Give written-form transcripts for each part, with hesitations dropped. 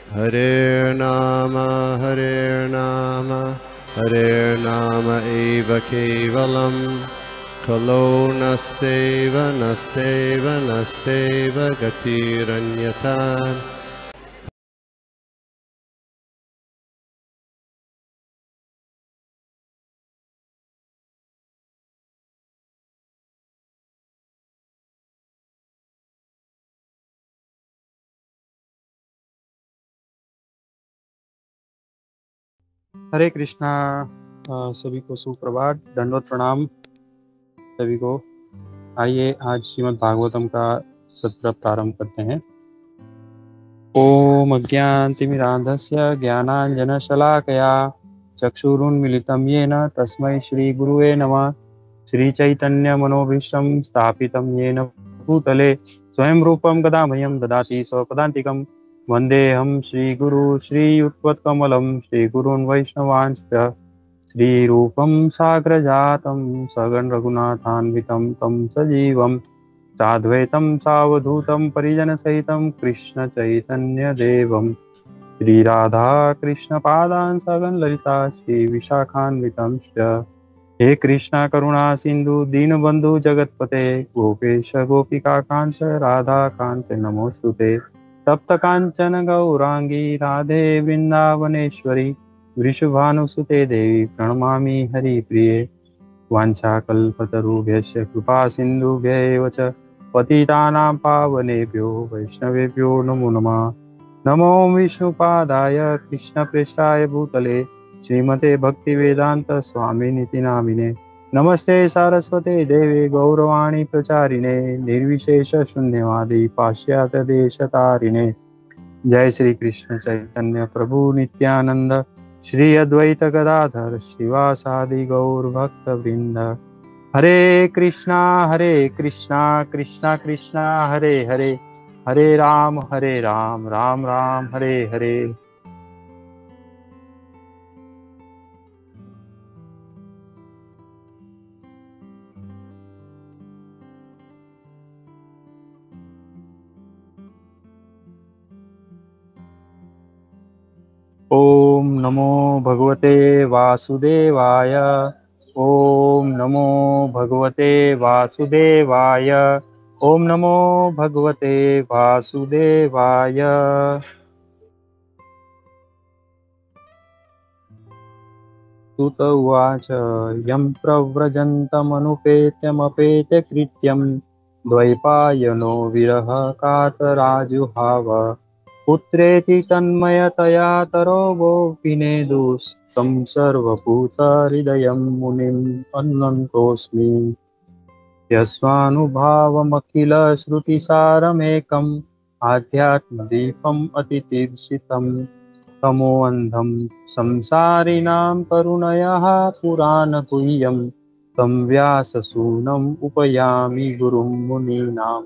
Hare Nama Hare Nama eva kevalam Kalo nasteva nasteva nasteva gatiranyata. हरे कृष्णा। सभी को सुप्रभात, दंडवत प्रणाम सभी को। आइए आज श्रीमद् भागवतम का सत्र प्रारंभ करते हैं। ओम अज्ञानतिमिरान्धस्य ज्ञानाञ्जनशलाकया चक्षुरुन्मिलितं येन तस्मै श्रीगुरुवे नमः। श्रीचैतन्यमनोभीष्टं स्थापितं येन भूतले स्वयं रूपं गदामह्यं ददाति स्वपदान्तिकं। वन्देऽहं श्रीगुरु श्रीयुक्तकमलं श्रीगुरून् वैष्णवांश्च श्रीरूपं साग्रजातं सगण रघुनाथान्वितं तं सजीवं साद्वैतं सावधूतं परिजनसहितं कृष्ण चैतन्यदेवं श्रीराधा कृष्णपादान् सगण ललिता श्रीविशाखान्वितं च। हे कृष्णा करुणा सिंधु दीनबंधु जगतपते गोपेश गोपिका कांत राधा कांत नमोस्तुते। तप्त कांचन गौरांगी राधे वृंदावनेश्वरी वृषभानुसुते देवी प्रणमामि हरिप्रिये। वाञ्छाकल्पतरुभ्यश्च कृपा सिन्धुभ्यैव च पतितानां पावनेभ्यो वैष्णवेभ्यो नमो नमः। नमो विष्णुपादाय कृष्णप्रेष्ठाय भूतले श्रीमते भक्तिवेदांत स्वामिनिति नामिने। नमस्ते सारस्वते देवे गौरवाणी प्रचारिणे निर्विशेष शून्यवादी पाश्चात्य देशतारिणे। जय श्री कृष्ण चैतन्य प्रभु नित्यानंद श्री अद्वैत गदाधर शिवासादि गौर भक्त वृंद। हरे कृष्णा कृष्णा कृष्णा हरे हरे हरे राम राम राम हरे हरे। ओम नमो भगवते वासुदेवाय। ओम नमो भगवते वासुदेवाय। ओम नमो भगवते वासुदेवाय। सुत उवाच यं प्रव्रजन्तमनुपेत्यमपेत्य कृत्यं द्वैपायनो विरह कातराजुहाव। पुत्रेति तन्मयतया तरो गोपिनेदुस्तं सर्वभूतहृदयं मुनिम् अनन्तोऽस्मि। यस्वानुभावमखिलश्रुतिसारमेकम् आध्यात्मदीपम् अतितीर्षितं तमोऽन्धं संसारिणां करुणयः पुराणगुह्यं तं व्याससूनम् उपयामि गुरुं मुनीनां।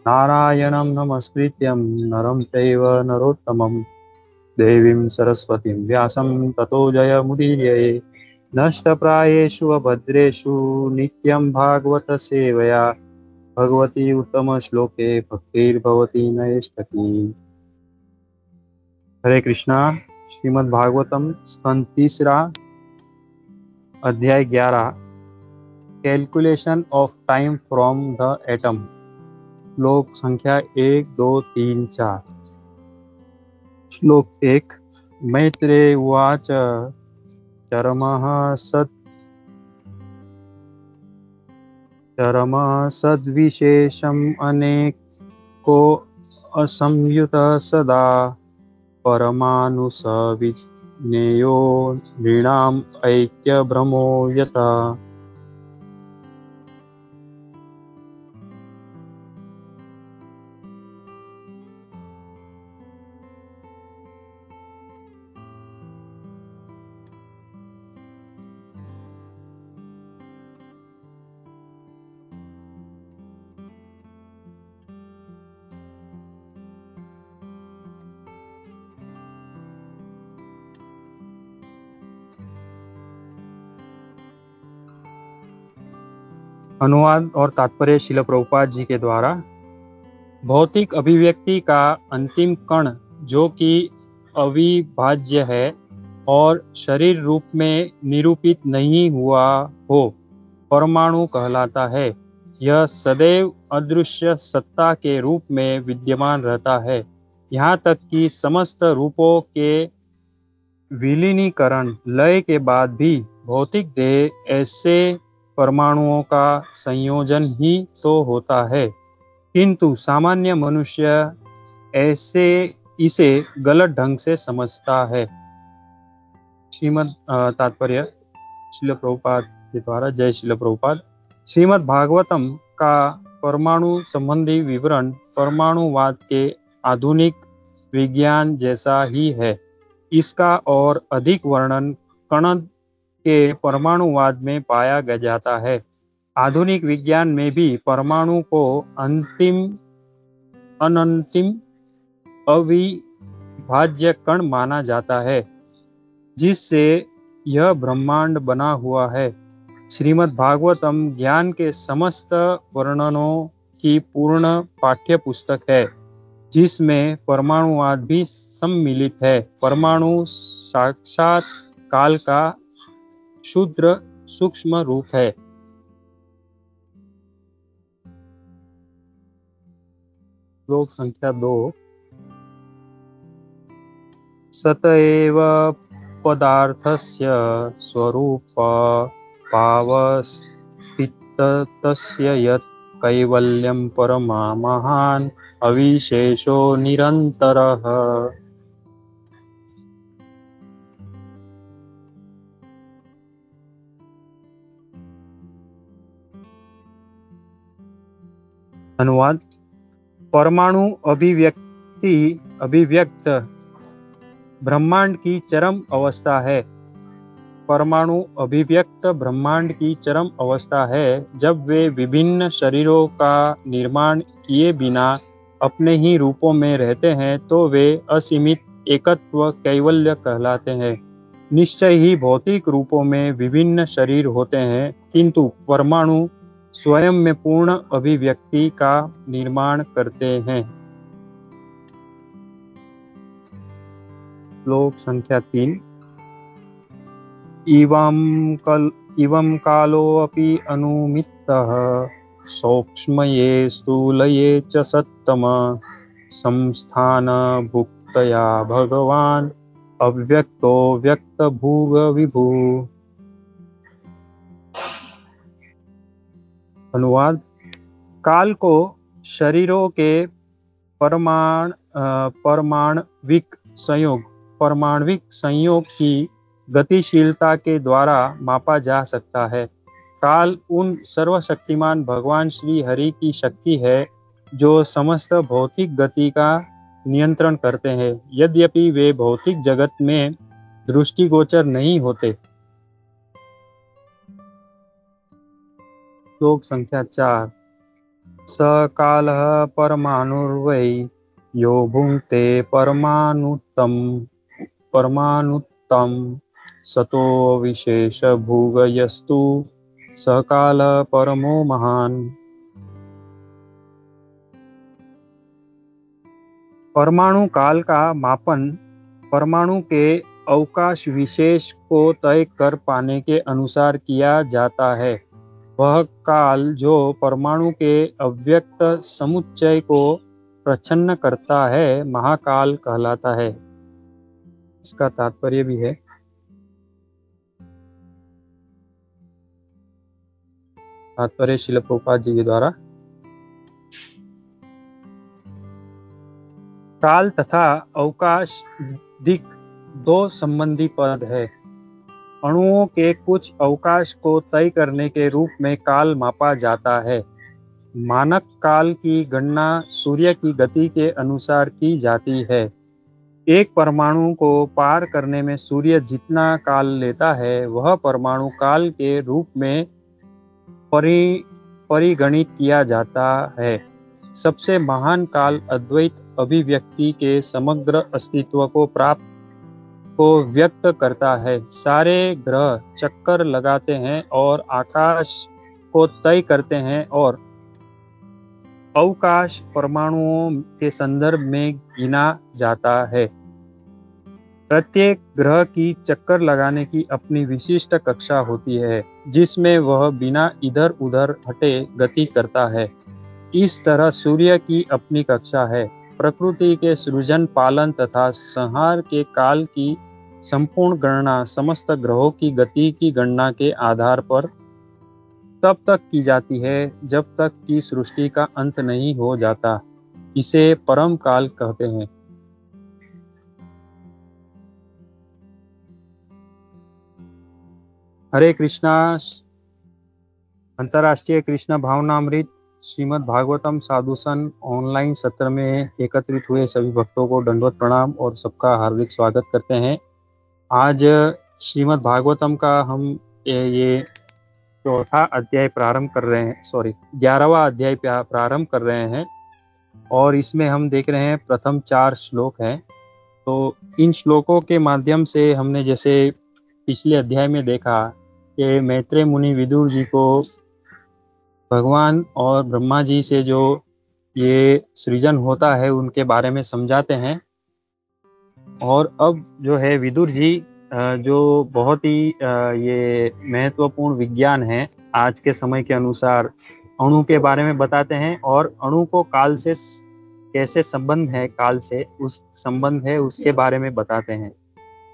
नारायणं नमस्कृत्यं नरं चैव नरोत्तमं देवीं सरस्वतीं व्यासं ततो जयमुदीरये। नष्टप्रायेषु अभद्रेषु नित्यं भागवत सेवया भगवती उत्तमश्लोके भक्तिर्भवती नैष्ठकी। हरे कृष्णा। श्रीमद् भागवतम स्कंद 3 अध्याय 11 calculation of time from the atom. श्लोक संख्या 1 2 3 4। श्लोक 1। मैत्रेय उवाच चरमः सद्विशेषम् अनेको असंयुतः सदा परमानुसविज्ञेयो नृणाम् ऐक्यभ्रमो यतः। अनुवाद और तात्पर्य श्रील प्रभुपाद जी के द्वारा। भौतिक अभिव्यक्ति का अंतिम कण जो कि अविभाज्य है और शरीर रूप में निरूपित नहीं हुआ हो, परमाणु कहलाता है। यह सदैव अदृश्य सत्ता के रूप में विद्यमान रहता है, यहाँ तक कि समस्त रूपों के विलीनीकरण लय के बाद भी भौतिक देह ऐसे परमाणुओं का संयोजन ही तो होता है, किंतु सामान्य मनुष्य ऐसे इसे गलत ढंग से समझता है। श्रीमद् तात्पर्य श्रील प्रभुपाद के द्वारा। जय श्रील प्रभुपाद। श्रीमद् भागवतम का परमाणु संबंधी विवरण परमाणुवाद के आधुनिक विज्ञान जैसा ही है। इसका और अधिक वर्णन कण के परमाणुवाद में पाया जाता है। आधुनिक विज्ञान में भी परमाणु को अनंतिम अविभाज्य कण माना जाता है, जिससे यह ब्रह्मांड बना हुआ है। श्रीमद् भागवतम ज्ञान के समस्त वर्णनों की पूर्ण पाठ्य पुस्तक है, जिसमें परमाणुवाद भी सम्मिलित है। परमाणु साक्षात काल का क्षुद्र सूक्ष्म रूप है। श्लोक संख्या 2। सत एव पदार्थस्य स्वरूप पावस्थितस्य यत् कैवल्यं परमा महान् अविशेषो निरन्तरः। अनुवाद। परमाणु अभिव्यक्त ब्रह्मांड की चरम अवस्था है। परमाणु अभिव्यक्त ब्रह्मांड की चरम अवस्था है जब वे विभिन्न शरीरों का निर्माण किए बिना अपने ही रूपों में रहते हैं, तो वे असीमित एकत्व कैवल्य कहलाते हैं। निश्चय ही भौतिक रूपों में विभिन्न शरीर होते हैं, किंतु परमाणु स्वयं में पूर्ण अभिव्यक्ति का निर्माण करते हैं। श्लोक संख्या 3। इवं कालोऽपि अनुमितः सौक्ष्मये स्थूलये च सत्तम संस्थान भुक्तया भगवान अव्यक्तो व्यक्तभूग विभु। अनुवाद। काल को शरीरों के परमाण्विक संयोग की गतिशीलता के द्वारा मापा जा सकता है। काल उन सर्वशक्तिमान भगवान श्री हरि की शक्ति है जो समस्त भौतिक गति का नियंत्रण करते हैं, यद्यपि वे भौतिक जगत में दृष्टिगोचर नहीं होते। श्लोक संख्या 4। स कालः परमाणुर्वै यो भुङ्क्ते परमाणुत्तम सतो विशेष भूगयस्तु स काल परमो महान। परमाणु काल का मापन परमाणु के अवकाश विशेष को तय कर पाने के अनुसार किया जाता है। वह काल जो परमाणु के अव्यक्त समुच्चय को प्रच्छन्न करता है, महाकाल कहलाता है। इसका तात्पर्य भी है। तात्पर्य श्रील प्रभुपाद जी के द्वारा। काल तथा अवकाश दिक दो संबंधी पद है। अणुओं के कुछ अवकाश को तय करने के रूप में काल मापा जाता है। मानक काल की गणना सूर्य की गति के अनुसार की जाती है। एक परमाणु को पार करने में सूर्य जितना काल लेता है, वह परमाणु काल के रूप में परिगणित किया जाता है। सबसे महान काल अद्वैत अभिव्यक्ति के समग्र अस्तित्व को व्यक्त करता है। सारे ग्रह चक्कर लगाते हैं और आकाश को तय करते हैं, और अवकाश परमाणुओं के संदर्भ में गिना जाता है। प्रत्येक ग्रह की चक्कर लगाने की अपनी विशिष्ट कक्षा होती है, जिसमें वह बिना इधर उधर हटे गति करता है। इस तरह सूर्य की अपनी कक्षा है। प्रकृति के सृजन, पालन तथा संहार के काल की संपूर्ण गणना समस्त ग्रहों की गति की गणना के आधार पर तब तक की जाती है जब तक कि सृष्टि का अंत नहीं हो जाता। इसे परम काल कहते हैं। हरे कृष्णा। अंतर्राष्ट्रीय कृष्ण भावनामृत श्रीमद् भागवतम साधुसन ऑनलाइन सत्र में एकत्रित हुए सभी भक्तों को दंडवत प्रणाम और सबका हार्दिक स्वागत करते हैं। आज श्रीमद् भागवतम का हम ये चौथा अध्याय प्रारंभ कर रहे हैं, 11वां अध्याय प्रारंभ कर रहे हैं और इसमें हम देख रहे हैं प्रथम 4 श्लोक हैं। तो इन श्लोकों के माध्यम से हमने जैसे पिछले अध्याय में देखा कि मैत्रेय मुनि विदुर जी को भगवान और ब्रह्मा जी से जो ये सृजन होता है उनके बारे में समझाते हैं। और अब जो है विदुर जी जो बहुत ही ये महत्वपूर्ण विज्ञान है आज के समय के अनुसार, अणु के बारे में बताते हैं और अणु को काल से कैसे संबंध है, काल से उस संबंध है उसके बारे में बताते हैं।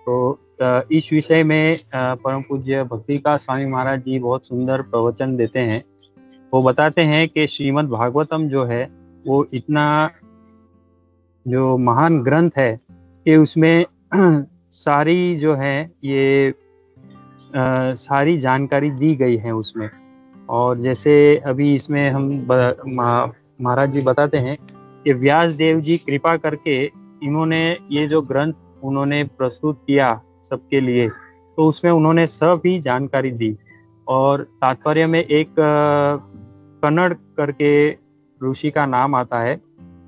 तो इस विषय में परम पूज्य भक्तिका स्वामी महाराज जी बहुत सुंदर प्रवचन देते हैं। वो बताते हैं कि श्रीमद् भागवतम जो है वो इतना जो महान ग्रंथ है कि उसमें सारी जो है ये सारी जानकारी दी गई है उसमें। और जैसे अभी इसमें हम महाराज जी बताते हैं कि व्यास देव जी कृपा करके इन्होंने ये जो ग्रंथ उन्होंने प्रस्तुत किया सबके लिए, तो उसमें उन्होंने सभी जानकारी दी। और तात्पर्य में एक कन्नड़ करके ऋषि का नाम आता है,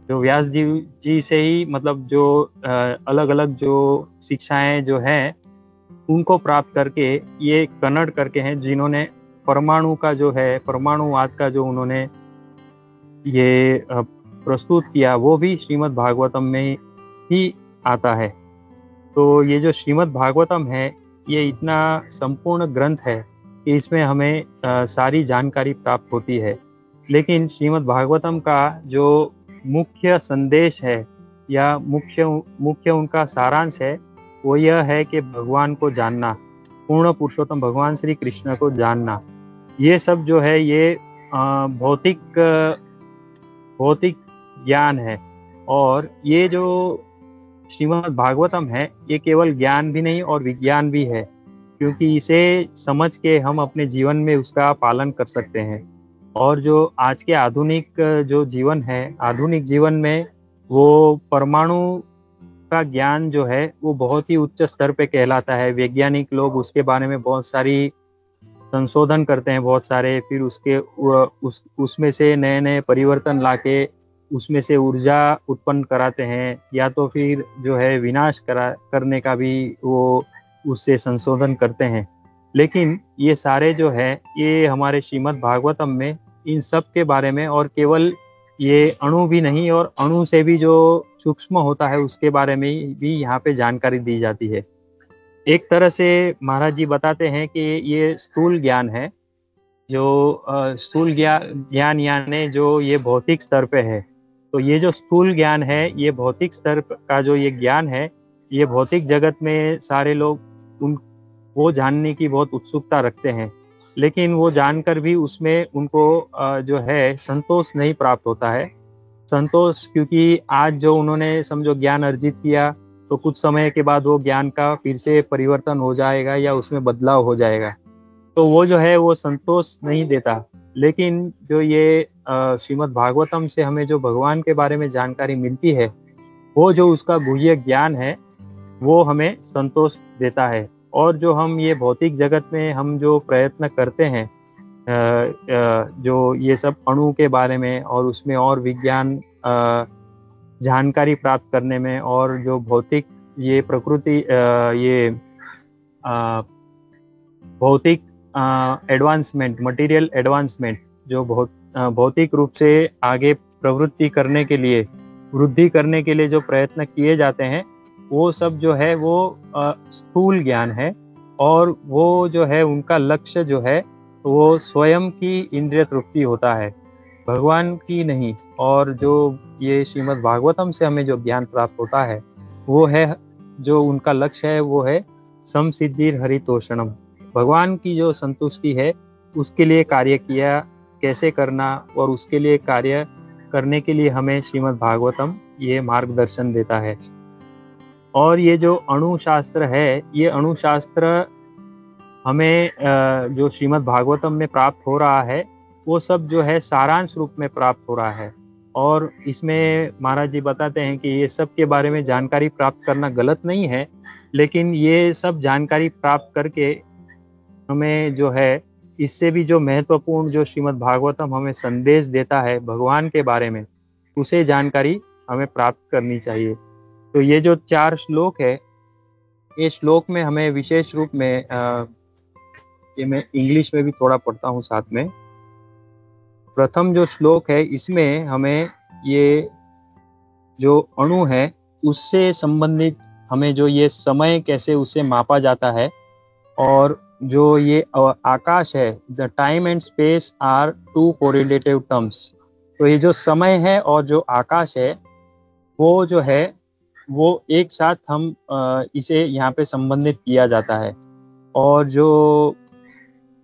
जो व्यास जी से ही मतलब जो अलग अलग जो शिक्षाएं जो हैं उनको प्राप्त करके ये कन्नड़ करके हैं, जिन्होंने परमाणु का जो है परमाणुवाद का जो उन्होंने ये प्रस्तुत किया वो भी श्रीमद् भागवतम में ही आता है। तो ये जो श्रीमद् भागवतम है ये इतना संपूर्ण ग्रंथ है कि इसमें हमें सारी जानकारी प्राप्त होती है। लेकिन श्रीमद् भागवतम का जो मुख्य संदेश है या मुख्य उनका सारांश है वो यह है कि भगवान को जानना, पूर्ण पुरुषोत्तम भगवान श्री कृष्ण को जानना। ये सब जो है ये भौतिक ज्ञान है। और ये जो श्रीमद् भागवतम है ये केवल ज्ञान भी नहीं और विज्ञान भी है, क्योंकि इसे समझ के हम अपने जीवन में उसका पालन कर सकते हैं। और जो आज के आधुनिक जो जीवन है, आधुनिक जीवन में वो परमाणु का ज्ञान जो है वो बहुत ही उच्च स्तर पे कहलाता है। वैज्ञानिक लोग उसके बारे में बहुत सारी संशोधन करते हैं, बहुत सारे, फिर उसमें से नए नए परिवर्तन लाके उसमें से ऊर्जा उत्पन्न कराते हैं, या तो फिर जो है विनाश करने का भी वो उससे संशोधन करते हैं। लेकिन ये सारे जो है ये हमारे श्रीमद् भागवतम में इन सब के बारे में, और केवल ये अणु भी नहीं और अणु से भी जो सूक्ष्म होता है उसके बारे में भी यहाँ पे जानकारी दी जाती है। एक तरह से महाराज जी बताते हैं कि ये स्थूल ज्ञान है, जो स्थूल ज्ञान यानी जो ये भौतिक स्तर पे है। तो ये जो स्थूल ज्ञान है ये भौतिक स्तर का जो ये ज्ञान है, ये भौतिक जगत में सारे लोग वो जानने की बहुत उत्सुकता रखते हैं, लेकिन वो जानकर भी उसमें उनको जो है संतोष नहीं प्राप्त होता है। संतोष, क्योंकि आज जो उन्होंने समझो ज्ञान अर्जित किया तो कुछ समय के बाद वो ज्ञान का फिर से परिवर्तन हो जाएगा या उसमें बदलाव हो जाएगा, तो वो जो है वो संतोष नहीं देता। लेकिन जो ये श्रीमद् भागवतम से हमें जो भगवान के बारे में जानकारी मिलती है, वो जो उसका गुह्य ज्ञान है वो हमें संतोष देता है। और जो हम ये भौतिक जगत में हम जो प्रयत्न करते हैं जो ये सब अणु के बारे में और उसमें और विज्ञान जानकारी प्राप्त करने में, और जो भौतिक ये प्रकृति ये भौतिक एडवांसमेंट, मटेरियल एडवांसमेंट, जो भौतिक रूप से आगे प्रवृत्ति करने के लिए, वृद्धि करने के लिए जो प्रयत्न किए जाते हैं, वो सब जो है वो स्थूल ज्ञान है, और वो जो है उनका लक्ष्य जो है वो स्वयं की इंद्रिय तृप्ति होता है, भगवान की नहीं। और जो ये श्रीमद् भागवतम से हमें जो ज्ञान प्राप्त होता है वो है, जो उनका लक्ष्य है वो है समसिद्धिर हरितोषणम, भगवान की जो संतुष्टि है उसके लिए कार्य किया कैसे करना, और उसके लिए कार्य करने के लिए हमें श्रीमद् भागवतम ये मार्गदर्शन देता है। और ये जो अणुशास्त्र है, ये अणुशास्त्र हमें जो श्रीमद् भागवतम में प्राप्त हो रहा है वो सब जो है सारांश रूप में प्राप्त हो रहा है। और इसमें महाराज जी बताते हैं कि ये सब के बारे में जानकारी प्राप्त करना गलत नहीं है, लेकिन ये सब जानकारी प्राप्त करके हमें जो है इससे भी जो महत्वपूर्ण जो श्रीमद् भागवतम हमें संदेश देता है भगवान के बारे में, उसे जानकारी हमें प्राप्त करनी चाहिए। तो ये जो 4 श्लोक है, ये श्लोक में हमें विशेष रूप में ये मैं इंग्लिश में भी थोड़ा पढ़ता हूँ साथ में। प्रथम जो श्लोक है इसमें हमें ये जो अणु है उससे संबंधित हमें जो ये समय कैसे उसे मापा जाता है, और जो ये आकाश है, the time and space are 2 correlative terms. तो ये जो समय है और जो आकाश है वो जो है वो एक साथ हम इसे यहाँ पे संबंधित किया जाता है। और जो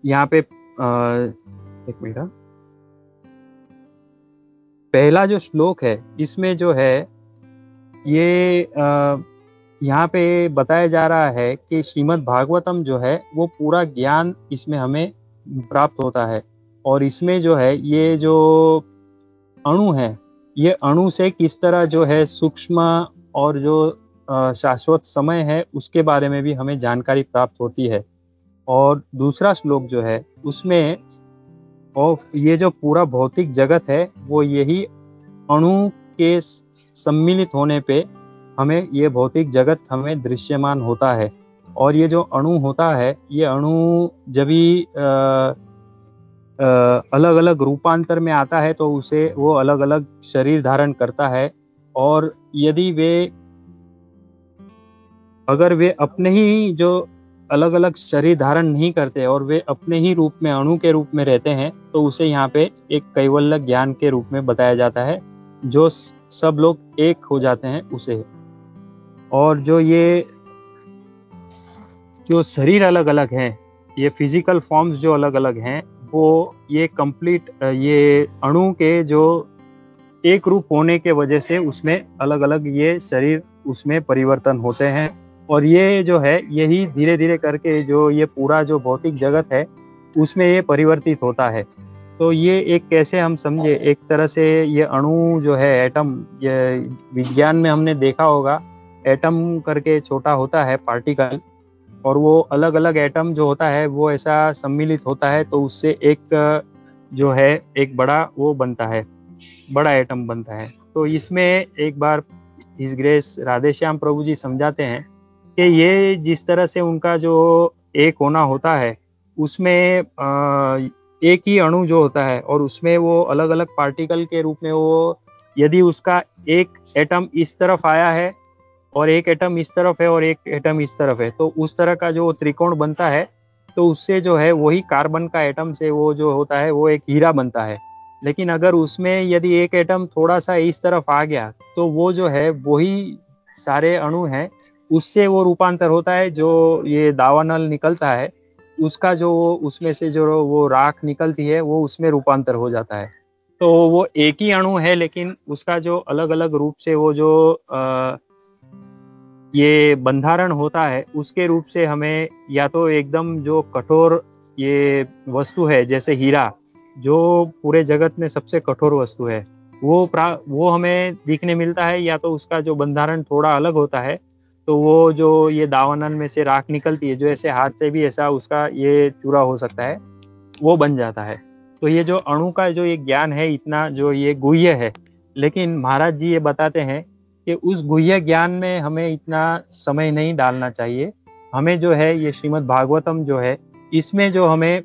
यहाँ पे एक मिनट, पहला जो श्लोक है इसमें जो है ये यहाँ पे बताया जा रहा है कि श्रीमद् भागवतम जो है वो पूरा ज्ञान इसमें हमें प्राप्त होता है। और इसमें जो है ये जो अणु है, ये अणु से किस तरह जो है सूक्ष्म और जो शाश्वत समय है उसके बारे में भी हमें जानकारी प्राप्त होती है। और दूसरा श्लोक जो है उसमें और ये जो पूरा भौतिक जगत है वो यही अणु के सम्मिलित होने पे हमें ये भौतिक जगत हमें दृश्यमान होता है। और ये जो अणु होता है, ये अणु जब भी अलग अलग रूपांतर में आता है तो उसे वो अलग अलग शरीर धारण करता है। और यदि अगर वे अपने ही जो अलग अलग शरीर धारण नहीं करते और वे अपने ही रूप में अणु के रूप में रहते हैं तो उसे यहाँ पे एक कैवल्य ज्ञान के रूप में बताया जाता है, जो सब लोग एक हो जाते हैं उसे। और जो ये जो शरीर अलग अलग हैं, ये फिजिकल फॉर्म्स जो अलग अलग हैं, वो ये कंप्लीट ये अणु के जो एक रूप होने के वजह से उसमें अलग अलग ये शरीर उसमें परिवर्तन होते हैं। और ये जो है यही धीरे धीरे करके जो ये पूरा जो भौतिक जगत है उसमें ये परिवर्तित होता है। तो ये एक कैसे हम समझे, एक तरह से ये अणु जो है एटम, ये विज्ञान में हमने देखा होगा एटम करके छोटा होता है पार्टिकल, और वो अलग अलग एटम जो होता है वो ऐसा सम्मिलित होता है तो उससे एक जो है एक बड़ा वो बनता है, बड़ा एटम बनता है। तो इसमें एक बार हिज ग्रेस राधेश्याम प्रभु जी समझाते हैं कि ये जिस तरह से उनका जो एक होना होता है उसमें एक ही अणु जो होता है और उसमें वो अलग अलग पार्टिकल के रूप में वो, यदि उसका एक एटम इस तरफ आया है और एक एटम इस तरफ है और एक एटम इस तरफ है, तो उस तरह का जो त्रिकोण बनता है तो उससे जो है वही कार्बन का एटम से वो जो होता है वो एक हीरा बनता है। लेकिन अगर उसमें यदि एक एटम थोड़ा सा इस तरफ आ गया तो वो जो है वही सारे अणु हैं उससे वो रूपांतर होता है, जो ये दावानल निकलता है उसका जो उसमें से जो वो राख निकलती है वो उसमें रूपांतर हो जाता है। तो वो एक ही अणु है लेकिन उसका जो अलग अलग रूप से वो जो ये बंधारण होता है उसके रूप से हमें या तो एकदम जो कठोर ये वस्तु है जैसे हीरा, जो पूरे जगत में सबसे कठोर वस्तु है, वो हमें दिखने मिलता है, या तो उसका जो बंधारण थोड़ा अलग होता है तो वो जो ये दावानल में से राख निकलती है जो ऐसे हाथ से भी ऐसा उसका ये चूरा हो सकता है वो बन जाता है। तो ये जो अणु का जो ये ज्ञान है इतना जो ये गुह्य है, लेकिन महाराज जी ये बताते हैं कि उस गुह्य ज्ञान में हमें इतना समय नहीं डालना चाहिए। हमें जो है ये श्रीमद् भागवतम जो है इसमें जो हमें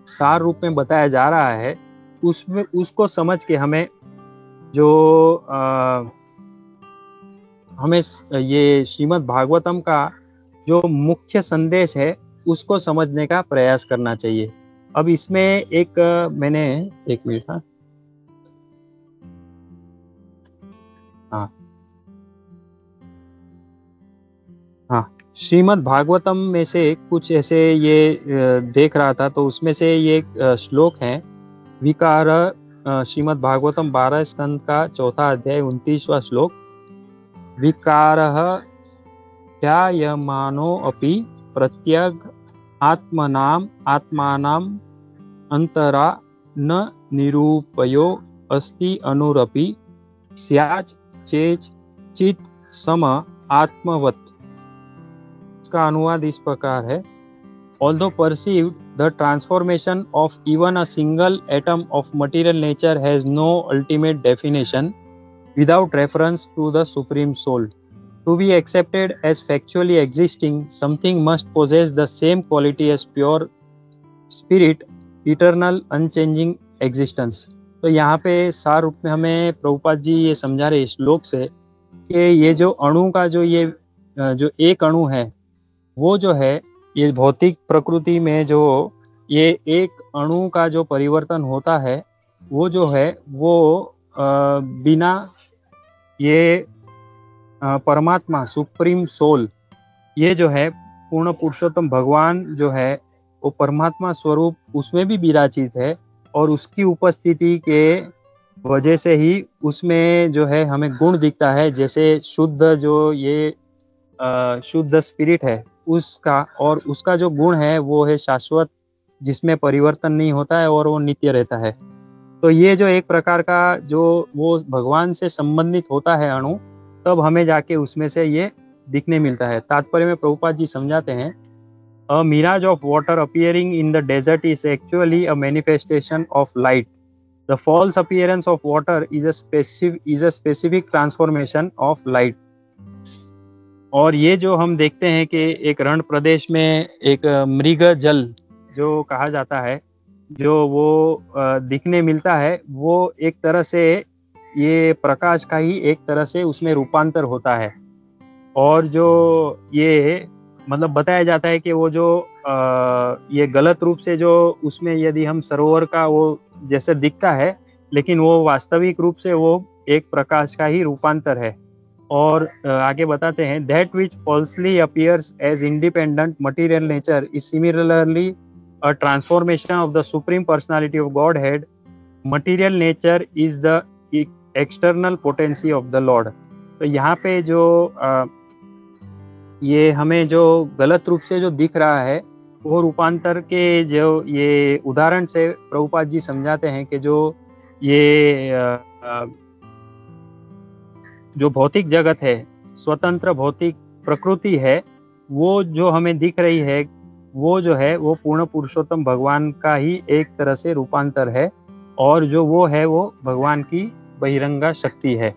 सार रूप में बताया जा रहा है उसमें उसको समझ के हमें जो हमें ये श्रीमद् भागवतम का जो मुख्य संदेश है उसको समझने का प्रयास करना चाहिए। अब इसमें एक मैंने एक मिनट हाँ श्रीमद् भागवतम में से कुछ ऐसे ये देख रहा था, तो उसमें से ये श्लोक है विकार श्रीमद् भागवतम 12 स्कंद का 4 अध्याय 29वां श्लोक। विकारः ध्यायमानो अपि प्रत्यग आत्मानाम् अंतरा न निरूपयो अस्ति अनुरपि स्याच चेच चित सम आत्मवत्। इसका अनुवाद इस प्रकार है, Although perceived, the transformation of even a single atom of material nature has no ultimate definition without reference to the Supreme Soul. To be accepted as factually existing, something must possess the same quality as pure spirit, eternal, unchanging existence. तो यहाँ पे सार रूप में हमें प्रभुपाद जी ये समझा रहे श्लोक से कि ये जो अणु का जो एक अणु है वो जो है ये भौतिक प्रकृति में जो ये एक अणु का जो परिवर्तन होता है वो जो है वो बिना ये परमात्मा सुप्रीम सोल ये जो है पूर्ण पुरुषोत्तम भगवान जो है वो परमात्मा स्वरूप उसमें भी विराजित है और उसकी उपस्थिति के वजह से ही उसमें जो है हमें गुण दिखता है, जैसे शुद्ध जो ये शुद्ध स्पिरिट है उसका, और उसका जो गुण है वो है शाश्वत जिसमें परिवर्तन नहीं होता है और वो नित्य रहता है। तो ये जो एक प्रकार का जो वो भगवान से संबंधित होता है अणु, तब हमें जाके उसमें से ये दिखने मिलता है। तात्पर्य में प्रभुपाद जी समझाते हैं, A mirage of water appearing in the desert is actually a manifestation of light. The false appearance of water is a specific transformation of light. और ये जो हम देखते हैं कि एक रण प्रदेश में एक मृग जल जो कहा जाता है जो वो दिखने मिलता है, वो एक तरह से ये प्रकाश का ही एक तरह से उसमें रूपांतर होता है। और जो ये मतलब बताया जाता है कि वो जो ये गलत रूप से जो उसमें यदि हम सरोवर का वो जैसे दिखता है, लेकिन वो वास्तविक रूप से वो एक प्रकाश का ही रूपांतर है। और आगे बताते हैं, that which falsely appears as independent material nature is similarly a transformation of the supreme personality of Godhead. Material nature is the external potency of the Lord. तो यहाँ पे जो ये हमें जो गलत रूप से जो दिख रहा है वो रूपांतर के जो ये उदाहरण से प्रभुपाद जी समझाते हैं कि जो ये जो भौतिक जगत है, स्वतंत्र भौतिक प्रकृति है, वो जो हमें दिख रही है वो जो है वो पूर्ण पुरुषोत्तम भगवान का ही एक तरह से रूपांतर है, और जो वो है वो भगवान की बहिरंगा शक्ति है।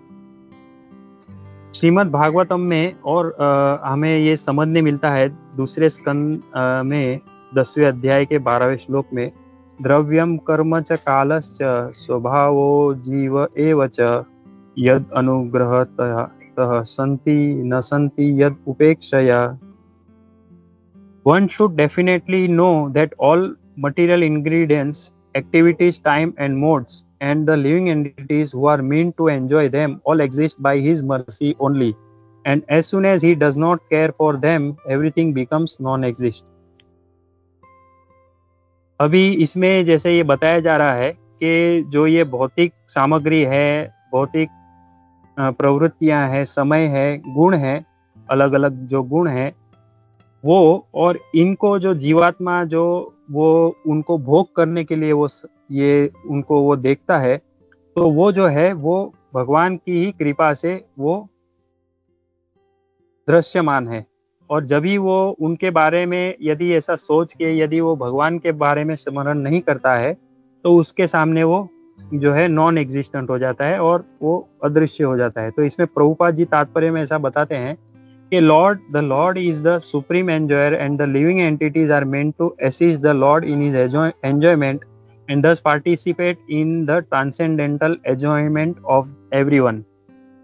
श्रीमद् भागवतम में और हमें ये समझने मिलता है दूसरे स्कंद में 10वें अध्याय के 12वें श्लोक में, द्रव्यम कर्म च कालश्च स्वभावो जीव एव च यद अनुग्रहतः संति न संति यद उपेक्षया। One should definitely know that all material ingredients, activities, time and modes, and the living entities who are meant to enjoy them all exist by his mercy only, and as soon as he does not care for them, everything becomes non-exist. अभी इसमें जैसे ये बताया जा रहा है कि जो ये भौतिक सामग्री है, भौतिक प्रवृत्तियां हैं, समय है, गुण है, अलग अलग जो गुण है वो, और इनको जो जीवात्मा जो वो उनको भोग करने के लिए वो ये उनको वो देखता है, तो वो जो है वो भगवान की ही कृपा से वो दृश्यमान है। और जब भी वो उनके बारे में यदि ऐसा सोच के यदि वो भगवान के बारे में स्मरण नहीं करता है, तो उसके सामने वो जो है नॉन एग्जिस्टेंट हो जाता है और वो अदृश्य हो जाता है। तो इसमें प्रभुपाद जी तात्पर्य में ऐसा बताते हैं कि the Lord is the supreme enjoyer and the living entities are meant to assist the Lord in his enjoyment and thus participate in the transcendental enjoyment of everyone.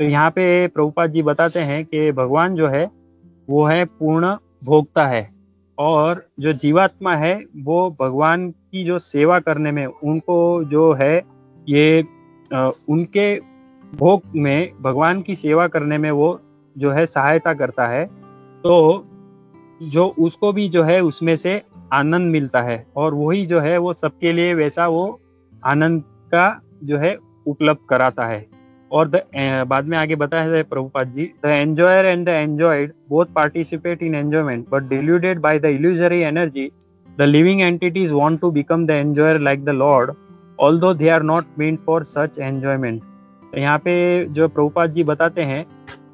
तो यहाँ पे प्रभुपाद जी बताते हैं कि भगवान जो है वो है पूर्ण भोक्ता है, और जो जीवात्मा है वो भगवान की जो सेवा करने में उनको जो है ये उनके भोग में भगवान की सेवा करने में वो जो है सहायता करता है। तो जो उसको भी जो है उसमें से आनंद मिलता है, और वही जो है वो सबके लिए वैसा वो आनंद का जो है उपलब्ध कराता है। और बाद में आगे बताया है Prabhupada ji, the enjoyer and the enjoyed both participate in enjoyment but deluded by the illusory energy the living entities want to become the enjoyer like the Lord although they are not meant for such enjoyment. तो यहाँ पे जो प्रभुपाद जी बताते हैं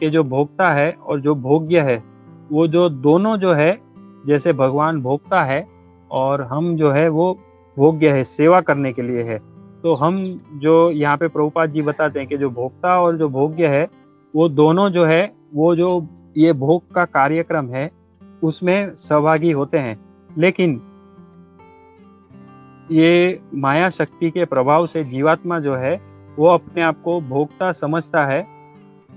कि जो भोक्ता है और जो भोग्य है वो जो दोनों जो है, जैसे भगवान भोक्ता है और हम जो है वो भोग्य है, सेवा करने के लिए है। तो हम जो यहाँ पे प्रभुपाद जी बताते हैं कि जो भोक्ता और जो भोग्य है वो दोनों जो है वो जो ये भोग का कार्यक्रम है उसमें सहभागी होते हैं। लेकिन ये माया शक्ति के प्रभाव से जीवात्मा जो है वो अपने आप को भोक्ता समझता है,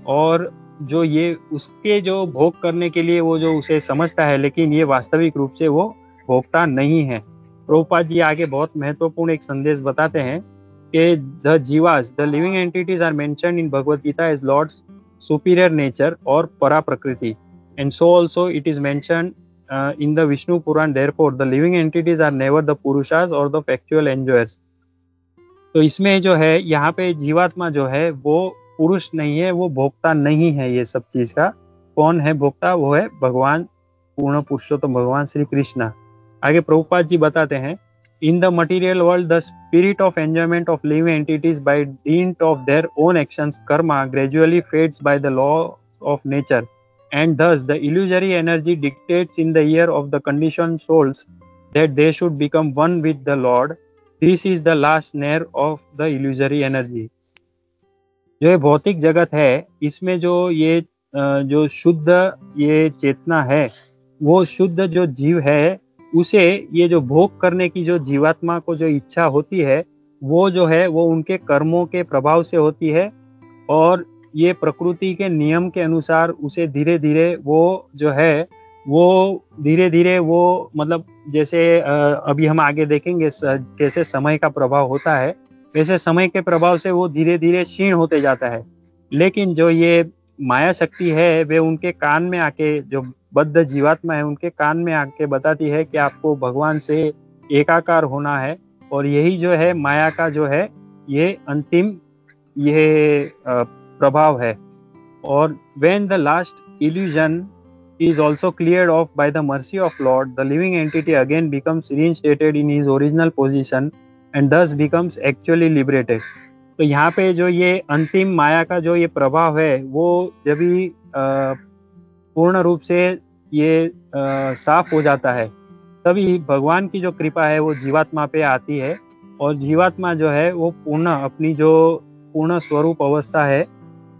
और जो ये उसके जो भोग करने के लिए वो जो उसे समझता है, लेकिन ये वास्तविक रूप से वो भोक्ता नहीं है। प्रभुपाद जी आगे बहुत महत्वपूर्ण एक संदेश बताते हैं कि the jivas the living entities are mentioned in Bhagavad Gita as Lord's superior nature और परा प्रकृति, and so also it is mentioned in the Vishnu Puran. Therefore the living entities are never the purushas or the factual enjoyers. तो इसमें जो है यहाँ पे जीवात्मा जो है वो पुरुष नहीं है, वो भोक्ता नहीं है ये सब चीज का। कौन है भोक्ता? वो है भगवान पूर्ण पुरुषोत्तम भगवान श्री कृष्ण। आगे प्रभुपाद जी बताते हैं, in the material world the spirit of enjoyment of living entities by dint of their own actions karma gradually fades by the law of nature, and thus the illusory energy dictates in the ear of the conditioned souls that they should become one with the Lord. This is the last snare of the illusory energy. जो ये भौतिक जगत है इसमें जो ये जो शुद्ध ये चेतना है, वो शुद्ध जो जीव है उसे ये जो भोग करने की जो जीवात्मा को जो इच्छा होती है वो जो है वो उनके कर्मों के प्रभाव से होती है, और ये प्रकृति के नियम के अनुसार उसे धीरे धीरे वो जो है वो धीरे धीरे वो मतलब जैसे अभी हम आगे देखेंगे कैसे समय का प्रभाव होता है, वैसे समय के प्रभाव से वो धीरे धीरे क्षीण होते जाता है। लेकिन जो ये माया शक्ति है वे उनके कान में आके, जो बद्ध जीवात्मा है उनके कान में आके बताती है कि आपको भगवान से एकाकार होना है, और यही जो है माया का जो है ये अंतिम ये प्रभाव है। और when the last illusion is also cleared off by the mercy of Lord, the living entity again becomes reinstated in his original position and thus becomes actually liberated. तो यहाँ पे जो ये अंतिम माया का जो ये प्रभाव है वो जब भी पूर्ण रूप से ये साफ हो जाता है तभी भगवान की जो कृपा है वो जीवात्मा पे आती है, और जीवात्मा जो है वो पूर्ण अपनी जो पूर्ण स्वरूप अवस्था है,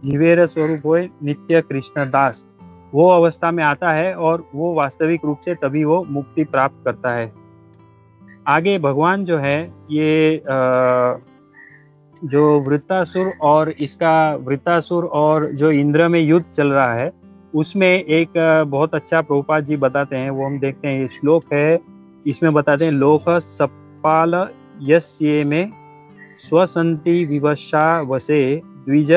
जीवेर स्वरूप हो नित्य कृष्ण दास, वो अवस्था में आता है और वो वास्तविक रूप से तभी वो मुक्ति प्राप्त करता है। आगे भगवान जो है ये जो वृत्तासुर और जो इंद्र में युद्ध चल रहा है उसमें एक बहुत अच्छा प्रभुपाद जी बताते हैं, वो हम देखते हैं। ये श्लोक है, इसमें बताते हैं, लोक सपाल यस्ये में स्वसंति विवशा वसे द्विज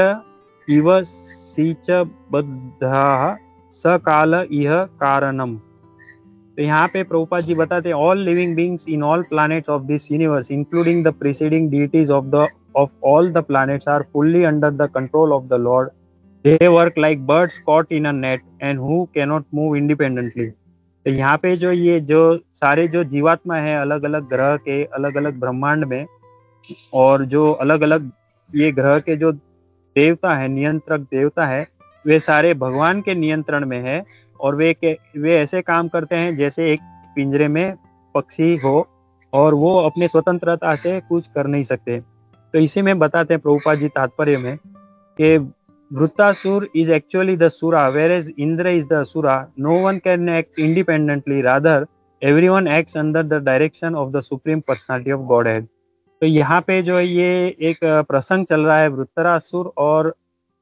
इव सीच बद्धा सकाल इह कारणम। तो यहाँ पे प्रभुपाद जी बताते हैं, all living beings in all planets of this universe including the presiding deities of all the planets are fully under the control of the Lord. They work like birds caught in a net and who cannot move independently. तो यहाँ पे जो ये जो सारे जो जीवात्मा है अलग अलग ग्रह के अलग अलग ब्रह्मांड में, और जो अलग अलग ये ग्रह के जो देवता है, नियंत्रक देवता है, वे सारे भगवान के नियंत्रण में है, और वे ऐसे काम करते हैं जैसे एक पिंजरे में पक्षी हो और वो अपने स्वतंत्रता से कुछ कर नहीं सकते। तो इसी में बताते हैं प्रभुपाद जी तात्पर्य में कि Vritrasura is actually the sura whereas Indra is the asura. No one can act independently, rather everyone acts under the direction of the supreme personality of Godhead. तो यहाँ पे जो ये एक प्रसंग चल रहा है वृत्तरासुर और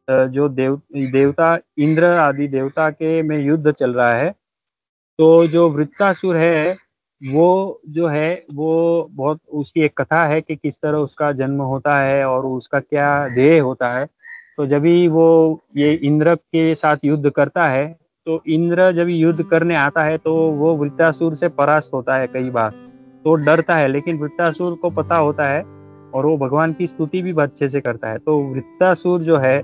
जो देवता इंद्र आदि देवता के में युद्ध चल रहा है, तो जो वृत्तासुर है वो जो है वो बहुत, उसकी एक कथा है कि किस तरह उसका जन्म होता है और उसका क्या ध्येय होता है। तो जब भी वो ये इंद्र के साथ युद्ध करता है, तो इंद्र जब युद्ध करने आता है तो वो वृत्तासुर से परास्त होता है कई बार, तो डरता है, लेकिन वृत्तासुर को पता होता है और वो भगवान की स्तुति भी अच्छे से करता है। तो वृत्तासुर जो है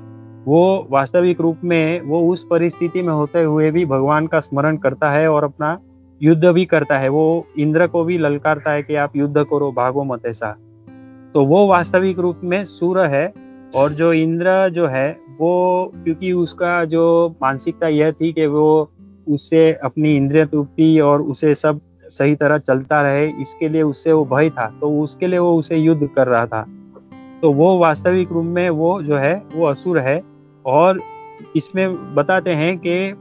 वो वास्तविक रूप में वो उस परिस्थिति में होते हुए भी भगवान का स्मरण करता है और अपना युद्ध भी करता है। वो इंद्र को भी ललकारता है कि आप युद्ध करो, भागो मत, ऐसा। तो वो वास्तविक रूप में सूर्य है। और जो इंद्र जो है वो, क्योंकि उसका जो मानसिकता यह थी कि वो उससे अपनी इंद्रिय तृप्ति और उसे सब सही तरह चलता रहे, इसके लिए उससे वो भय था, तो उसके लिए वो उसे युद्ध कर रहा था। तो वो वास्तविक रूप में वो जो है वो असुर है। और इसमें बताते हैं कि